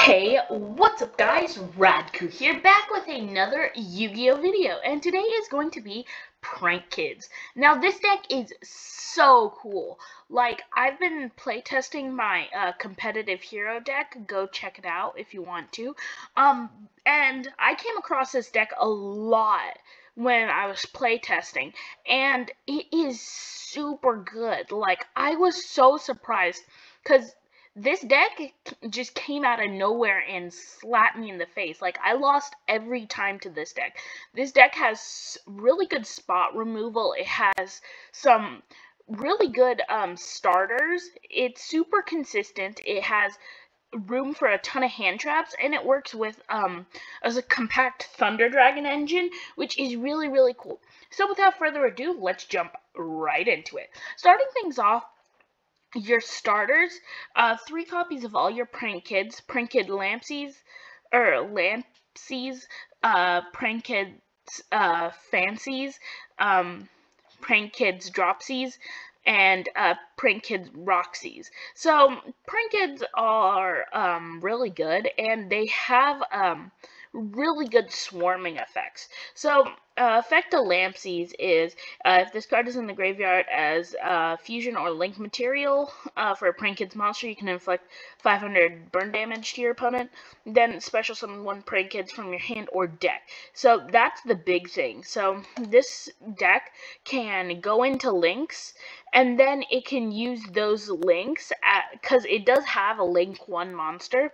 Hey, what's up guys? Radku here, back with another Yu-Gi-Oh video, and today is going to be Prank Kids. Now this deck is so cool. Like, I've been playtesting my competitive hero deck. Go check it out if you want to. And I came across this deck a lot when I was playtesting, and it is super good. Like, I was so surprised, because this deck just came out of nowhere and slapped me in the face. Like, I lost every time to this deck. This deck has really good spot removal. It has some really good starters. It's super consistent. It has room for a ton of hand traps, and it works with as a compact Thunder Dragon engine, which is really cool. So without further ado, let's jump right into it. Starting things off, your starters, 3 copies of all your Prank Kids, Prank Kid Lampsies, Prank Kids Fancies, Prank Kids Dropsies, and Prank Kids Roxies. So Prank Kids are really good, and they have really good swarming effects. So effect of Lampsies is if this card is in the graveyard as fusion or link material for a Prank Kids monster, you can inflict 500 burn damage to your opponent. Then special summon 1 Prank Kids from your hand or deck. So that's the big thing. So this deck can go into links, and then it can use those links because it does have a link 1 monster.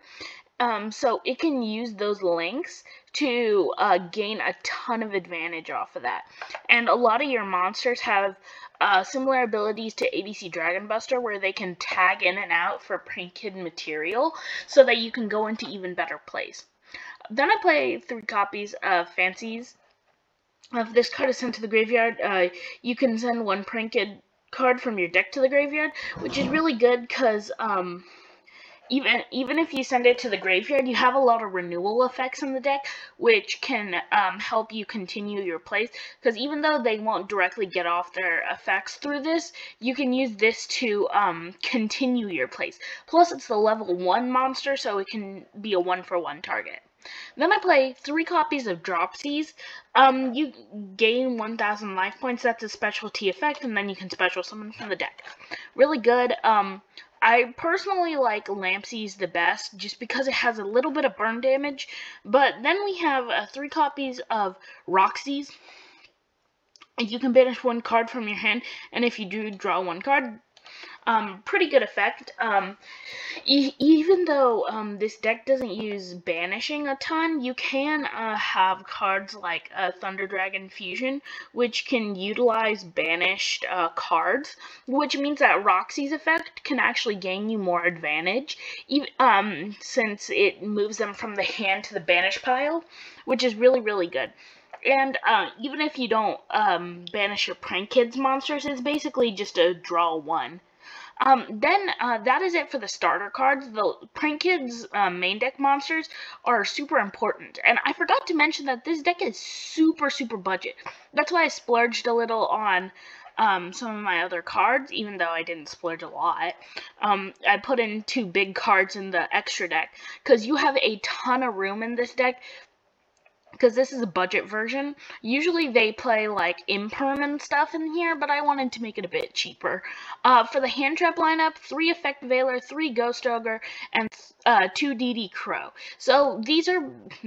So it can use those links to gain a ton of advantage off of that. And a lot of your monsters have similar abilities to ADC Dragon Buster, where they can tag in and out for Prank Kid material so that you can go into even better plays. Then I play 3 copies of Fancies. If this card is sent to the graveyard, you can send 1 Prank Kid card from your deck to the graveyard, which is really good because even if you send it to the graveyard, you have a lot of renewal effects in the deck, which can help you continue your plays. Because even though they won't directly get off their effects through this, you can use this to continue your plays. Plus, it's the level 1 monster, so it can be a 1-for-1 target. Then I play 3 copies of Dropsies. You gain 1,000 life points. That's a specialty effect, and then you can special summon from the deck. Really good. I personally like Lampsies the best, just because it has a little bit of burn damage. But then we have 3 copies of Roxies. You can banish 1 card from your hand, and if you do, draw 1 card. Pretty good effect. Even though this deck doesn't use banishing a ton, you can have cards like Thunder Dragon Fusion, which can utilize banished cards, which means that Roxy's effect can actually gain you more advantage, even, since it moves them from the hand to the banish pile, which is really good. And even if you don't banish your Prank Kids monsters, it's basically just a draw 1. Then that is it for the starter cards. The Prank Kids main deck monsters are super important. And I forgot to mention that this deck is super budget. That's why I splurged a little on some of my other cards, even though I didn't splurge a lot. I put in 2 big cards in the extra deck, because you have a ton of room in this deck. Because this is a budget version. Usually they play like Imperm and stuff in here, but I wanted to make it a bit cheaper. For the hand trap lineup, 3 Effect Veiler, 3 Ghost Ogre, and 2 DD Crow. So these are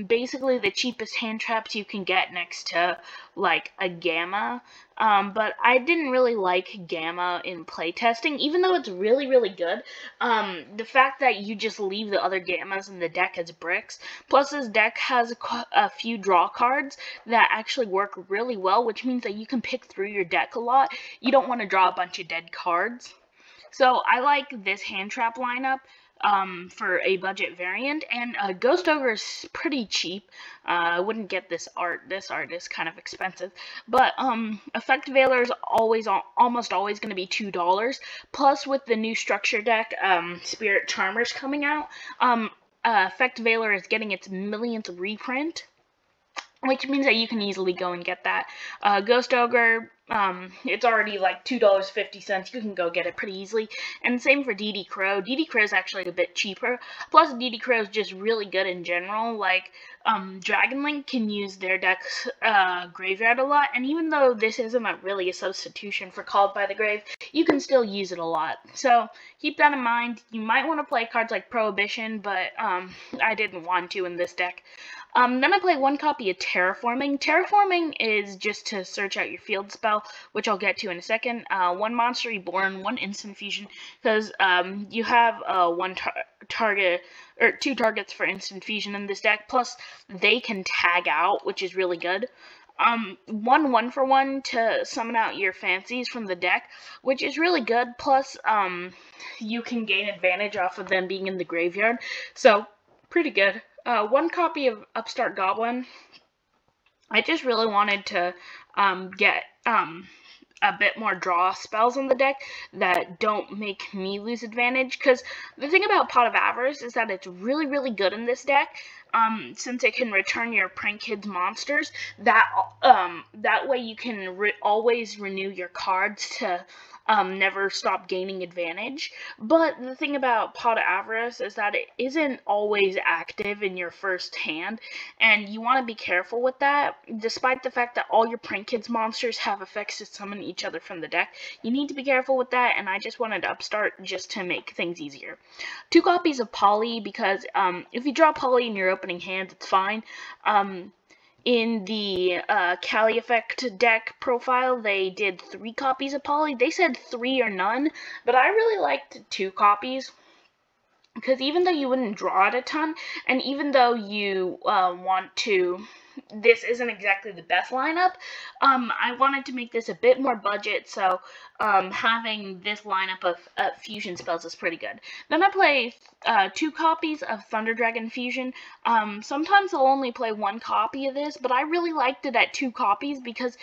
basically the cheapest hand traps you can get next to like a Gamma. But I didn't really like Gamma in playtesting, even though it's really good. The fact that you just leave the other Gammas in the deck as bricks, plus this deck has a few draw cards that actually work really well, which means that you can pick through your deck a lot. You don't want to draw a bunch of dead cards. So I like this hand trap lineup for a budget variant, and Ghost Ogre is pretty cheap. I wouldn't get this art. This art is kind of expensive, but Effect Veiler is almost always going to be $2. Plus, with the new structure deck, Spirit Charmers coming out, Effect Veiler is getting its millionth reprint, which means that you can easily go and get that. Ghost Ogre It's already like $2.50. You can go get it pretty easily. And same for DD Crow. DD Crow is actually a bit cheaper. Plus, DD Crow is just really good in general. Like, Dragon Link can use their deck's graveyard a lot. And even though this isn't really a substitution for Called by the Grave, you can still use it a lot. So keep that in mind. You might want to play cards like Prohibition, but I didn't want to in this deck. Then I play one copy of Terraforming. Terraforming is just to search out your field spell, which I'll get to in a second. One Monster Reborn, one Instant Fusion, because you have target or 2 targets for Instant Fusion in this deck. Plus, they can tag out, which is really good. One for one to summon out your fancies from the deck, which is really good. Plus, you can gain advantage off of them being in the graveyard, so pretty good. One copy of Upstart Goblin. I just really wanted to get a bit more draw spells in the deck that don't make me lose advantage, because the thing about Pot of Avarice is that it's really, really good in this deck. Since it can return your Prank Kids monsters, that way you can always renew your cards to never stop gaining advantage. But the thing about Pot of Avarice is that it isn't always active in your first hand, and you want to be careful with that. Despite the fact that all your Prank Kids monsters have effects to summon each other from the deck, you need to be careful with that, and I just wanted to upstart just to make things easier. 2 copies of Poly, because if you draw Poly in your opening hand, it's fine. In the Cali Effect deck profile, they did 3 copies of Poly. They said 3 or none, but I really liked 2 copies. Because even though you wouldn't draw it a ton, and even though you want to, this isn't exactly the best lineup, I wanted to make this a bit more budget, so having this lineup of fusion spells is pretty good. Then I play 2 copies of Thunder Dragon Fusion. Sometimes I'll only play 1 copy of this, but I really liked it at 2 copies because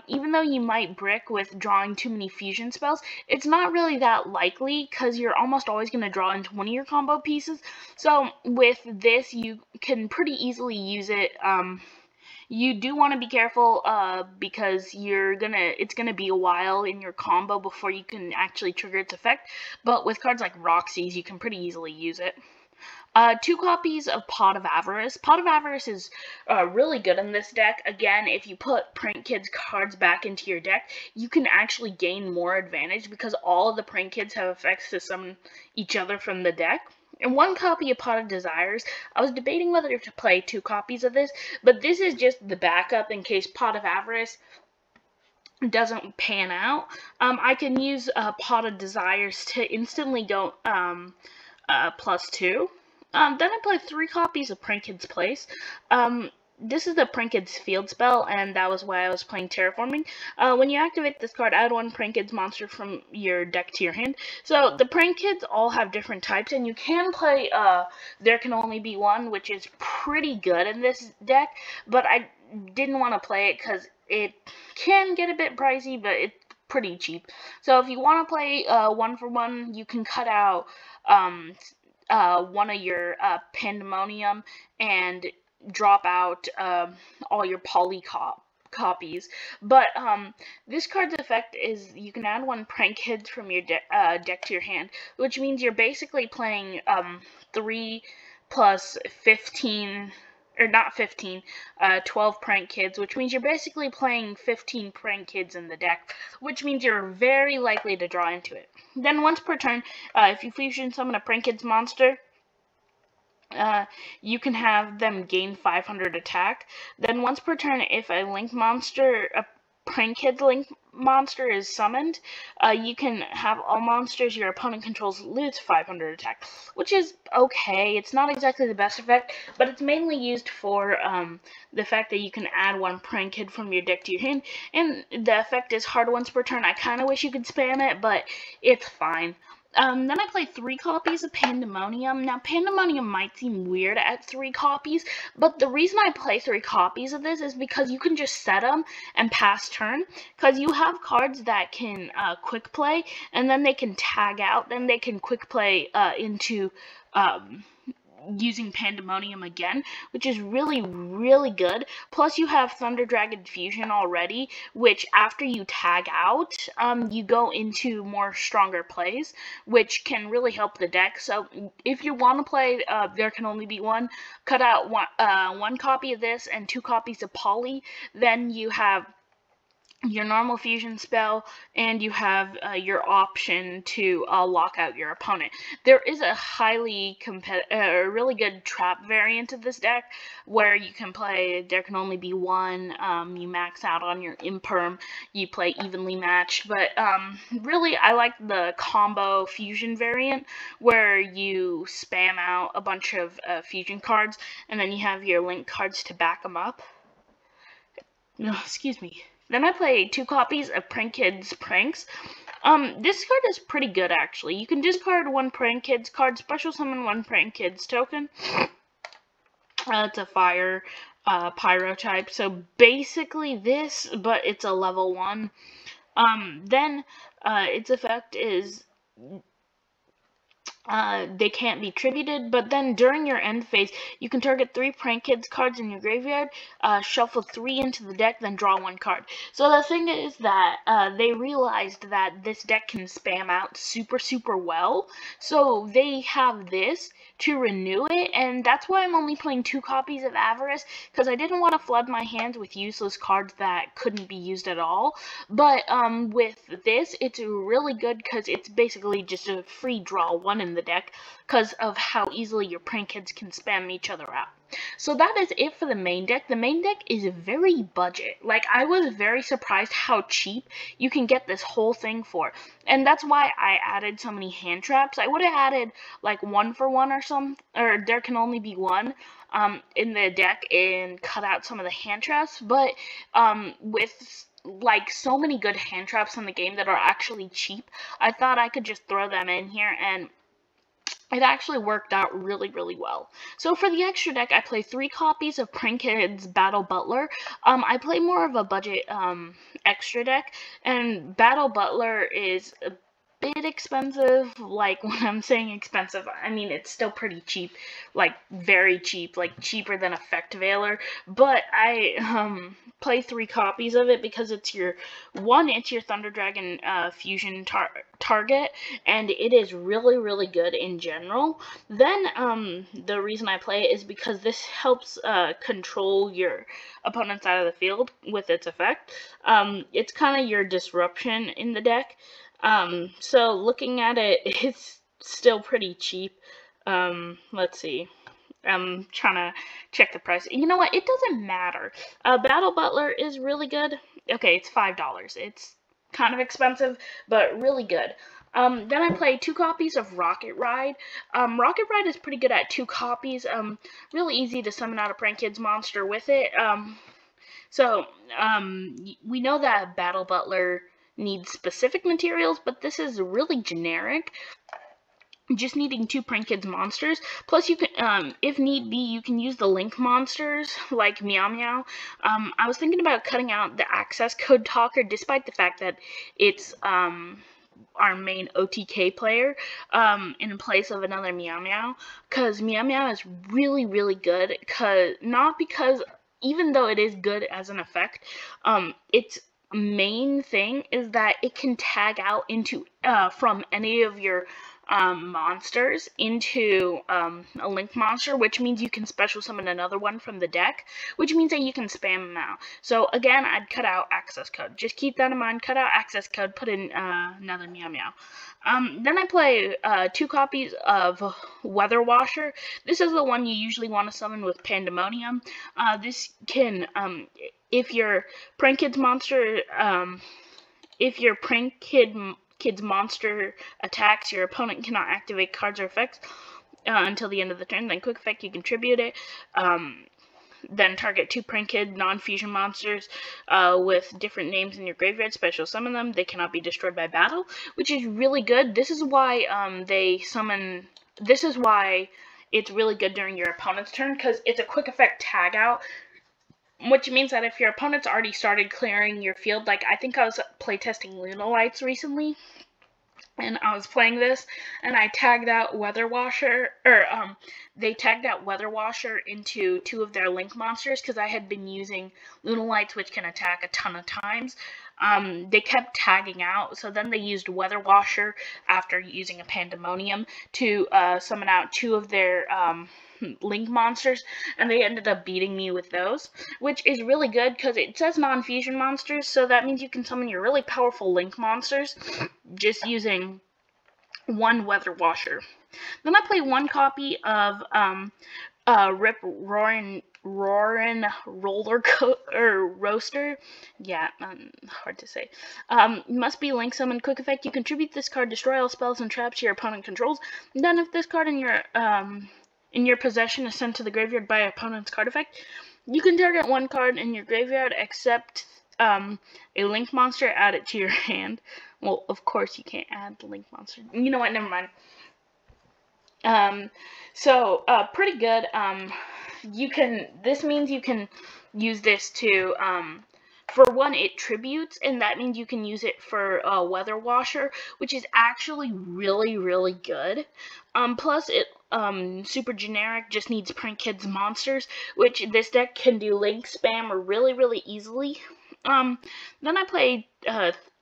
even though you might brick with drawing too many fusion spells, it's not really that likely because you're almost always going to draw into one of your combo pieces. So with this, you can pretty easily use it. You do want to be careful because it's gonna be a while in your combo before you can actually trigger its effect. But with cards like Roxy's, you can pretty easily use it. 2 copies of Pot of Avarice. Pot of Avarice is really good in this deck. Again, if you put Prank Kids cards back into your deck, you can actually gain more advantage because all of the Prank Kids have effects to summon each other from the deck. And 1 copy of Pot of Desires. I was debating whether to play 2 copies of this, but this is just the backup in case Pot of Avarice doesn't pan out. I can use Pot of Desires to instantly go +2. Then I play 3 copies of Prank Kids Place. This is the Prank Kids field spell, and that was why I was playing Terraforming. When you activate this card, add 1 Prank Kids monster from your deck to your hand. So the Prank Kids all have different types, and you can play There Can Only Be One, which is pretty good in this deck, but I didn't want to play it because it can get a bit pricey, but it's pretty cheap. So if you want to play 1 for 1, you can cut out one of your Pandemonium and drop out all your Poly copies. But this card's effect is you can add 1 Prank Kids from your deck to your hand, which means you're basically playing 3 plus 15, or not 15, 12 Prank Kids, which means you're basically playing 15 Prank Kids in the deck, which means you're very likely to draw into it. Then once per turn, if you fusion summon a Prank Kids monster, you can have them gain 500 attack. Then once per turn, if a Prank Kids Link monster is summoned, you can have all monsters your opponent controls lose 500 attack, which is okay. It's not exactly the best effect, but it's mainly used for the fact that you can add 1 Prank Kid from your deck to your hand, and the effect is hard once per turn. I kind of wish you could spam it, but it's fine. Then I play 3 copies of Pandemonium. Now, Pandemonium might seem weird at 3 copies, but the reason I play 3 copies of this is because you can just set them and pass turn, because you have cards that can quick play, and then they can tag out, then they can quick play into using Pandemonium again, which is really, really good. Plus, you have Thunder Dragon Fusion already, which after you tag out, you go into more stronger plays, which can really help the deck. So, if you want to play There Can Only Be One, cut out one copy of this and 2 copies of Poly. Then you have your normal fusion spell, and you have your option to lock out your opponent. There is a really good trap variant of this deck where you can play There Can Only Be One, you max out on your Imperm, you play Evenly Matched, but really I like the combo fusion variant where you spam out a bunch of fusion cards, and then you have your link cards to back them up. No, excuse me. Then I play 2 copies of Prank Kids Pranks. This card is pretty good, actually. You can discard 1 Prank Kids card, special summon 1 Prank Kids token. It's a fire pyro type, so basically this, but it's a level 1. Then its effect is they can't be tributed, but then during your end phase, you can target 3 Prank Kids cards in your graveyard, shuffle 3 into the deck, then draw 1 card. So the thing is that they realized that this deck can spam out super, super well, so they have this to renew it, and that's why I'm only playing 2 copies of Avarice, because I didn't want to flood my hands with useless cards that couldn't be used at all. But with this, it's really good because it's basically just a free draw 1 in the deck because of how easily your Prank Kids can spam each other out. So that is it for the main deck. The main deck is very budget. Like, I was very surprised how cheap you can get this whole thing for. And that's why I added so many hand traps. I would have added like 1 for 1 or something, or There Can Only Be One in the deck and cut out some of the hand traps. But with like so many good hand traps in the game that are actually cheap, I thought I could just throw them in here, and it actually worked out really, really well. So for the extra deck, I play 3 copies of Prank Kids Battle Butler. I play more of a budget extra deck, and Battle Butler is a bit expensive. Like, when I'm saying expensive, I mean it's still pretty cheap, like very cheap, like cheaper than Effect Veiler. But I play 3 copies of it because it's your Thunder Dragon fusion target, and it is really, really good in general. Then the reason I play it is because this helps control your opponent's side of the field with its effect. It's kind of your disruption in the deck. So looking at it, it's still pretty cheap. Let's see. I'm trying to check the price. You know what? It doesn't matter. Battle Butler is really good. Okay, it's $5. It's kind of expensive, but really good. Then I play 2 copies of Rocket Ride. Rocket Ride is pretty good at 2 copies. Really easy to summon out a Prank Kids monster with it. So we know that Battle Butler needs specific materials, but this is really generic. Just needing 2 Prank Kids monsters. Plus, you can, if need be, you can use the link monsters like Meow Meow. I was thinking about cutting out the access code talker, despite the fact that it's our main OTK player, in place of another Meow Meow, because Meow Meow is really, really good. Because even though it is good as an effect, its main thing is that it can tag out into from any of your monsters into a link monster, which means you can special summon another one from the deck, which means that you can spam them out. So again, I'd cut out access code. Just keep that in mind. Cut out access code, put in another Meow Meow. Then I play 2 copies of Weather Washer. This is the one you usually want to summon with Pandemonium. This can, if your Prank Kids monster, if your Prank Kid's monster attacks, your opponent cannot activate cards or effects until the end of the turn. Then quick effect, you contribute it. Then target 2 Prank Kid non-fusion monsters with different names in your graveyard. Special summon them. They cannot be destroyed by battle, which is really good. This is why This is why it's really good during your opponent's turn, because it's a quick effect tag out. Which means that if your opponent's already started clearing your field, like I think I was playtesting Lunalights recently, and I was playing this, and I tagged out Weather Washer, or they tagged out Weather Washer into 2 of their Link monsters because I had been using Lunalights, which can attack a ton of times. They kept tagging out, so then they used Weather Washer after using a Pandemonium to summon out 2 of their Link monsters, and they ended up beating me with those, which is really good because it says non-fusion monsters, so that means you can summon your really powerful Link monsters just using 1 Weather Washer. Then I play 1 copy of Rip Roarin' Roaster. Yeah, hard to say. Must be Link Summon. Quick effect: you contribute this card, destroy all spells and traps your opponent controls. Then if this card in your possession is sent to the graveyard by an opponent's card effect, you can target 1 card in your graveyard except a Link monster, add it to your hand. Well, of course you can't add the Link monster. You know what, never mind. Pretty good. This means you can use this to, for 1, it tributes, and that means you can use it for Weather Washer, which is actually really, really good. Plus it, super generic, just needs Prank Kids monsters, which this deck can do Link spam really, really easily. Then I played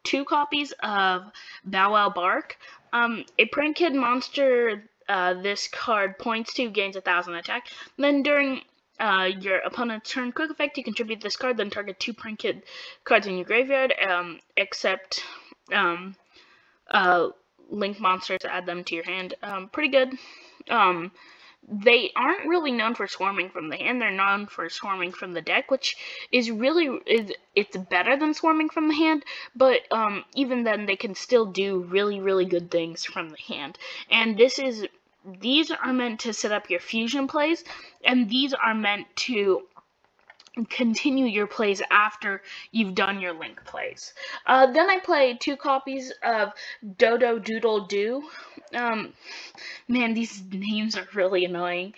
2 copies of Bow Wow Bark. A Prank Kid monster this card points to gains 1,000 attack. Then during your opponent's turn, quick effect, you contribute this card, then target 2 Prank Kid cards in your graveyard, except Link monsters, add them to your hand. Pretty good. They aren't really known for swarming from the hand, they're known for swarming from the deck, which is it's better than swarming from the hand, but even then they can still do really, really good things from the hand. And these are meant to set up your fusion plays, and these are meant to continue your plays after you've done your Link plays. Then I played 2 copies of Dodo Doodle Doo. Man, these names are really annoying.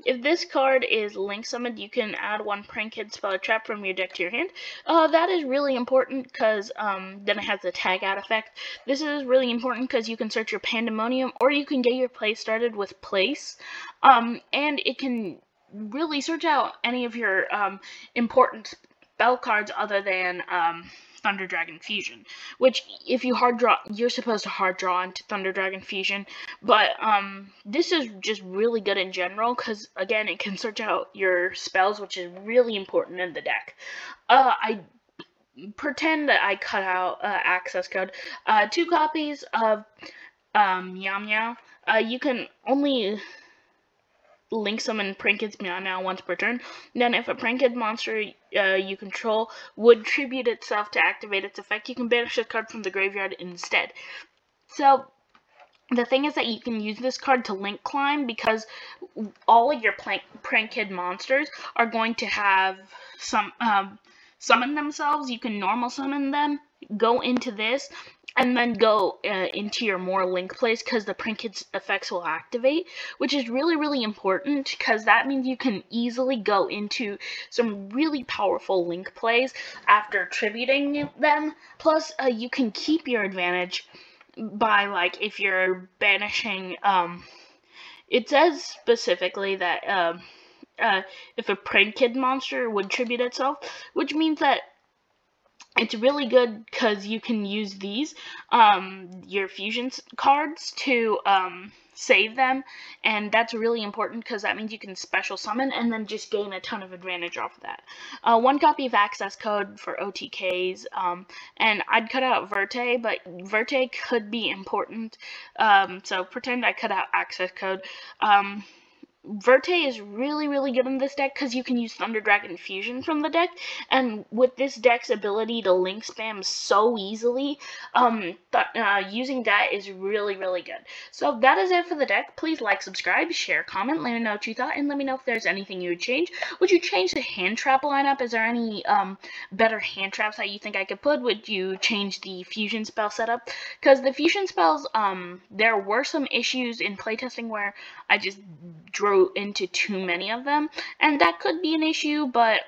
If this card is Link summoned, you can add 1 Prank Kid spell or trap from your deck to your hand. That is really important because then it has the tag out effect. This is really important because you can search your Pandemonium, or you can get your play started with Place, and it can really search out any of your important spell cards other than Thunder Dragon Fusion, which if you hard draw, you're supposed to hard draw into Thunder Dragon Fusion, but this is just really good in general because, again, it can search out your spells, which is really important in the deck. I pretend that I cut out access code. 2 copies of Meow Meow. You can only Link summon Prank Kid's Meow Meow once per turn. Then if a Prank Kid monster you control would tribute itself to activate its effect, you can banish a card from the graveyard instead. So the thing is that you can use this card to Link climb because all of your Prank Kid monsters are going to have some summon themselves. You can normal summon them, go into this, and then go into your more Link plays because the Prank Kids effects will activate, which is really, really important because that means you can easily go into some really powerful Link plays after tributing them. Plus, you can keep your advantage by, like, if you're banishing, it says specifically that if a Prank Kid monster would tribute itself, which means that it's really good because you can use these, your fusion cards, to save them, and that's really important because that means you can special summon and then just gain a ton of advantage off of that. 1 copy of access code for OTKs, and I'd cut out Verte, but Verte could be important, so pretend I cut out access code. Verte is really, really good in this deck because you can use Thunder Dragon Fusion from the deck, and with this deck's ability to Link spam so easily, using that is really, really good. So that is it for the deck. Please like, subscribe, share, comment, let me know what you thought, and let me know if there's anything you would change. Would you change the hand trap lineup? Is there any better hand traps that you think I could put? Would you change the fusion spell setup? Because the fusion spells, there were some issues in playtesting where I just drew into too many of them, and that could be an issue, but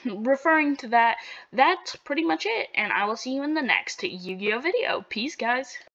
referring to that, that's pretty much it, and I will see you in the next Yu-Gi-Oh video. Peace, guys.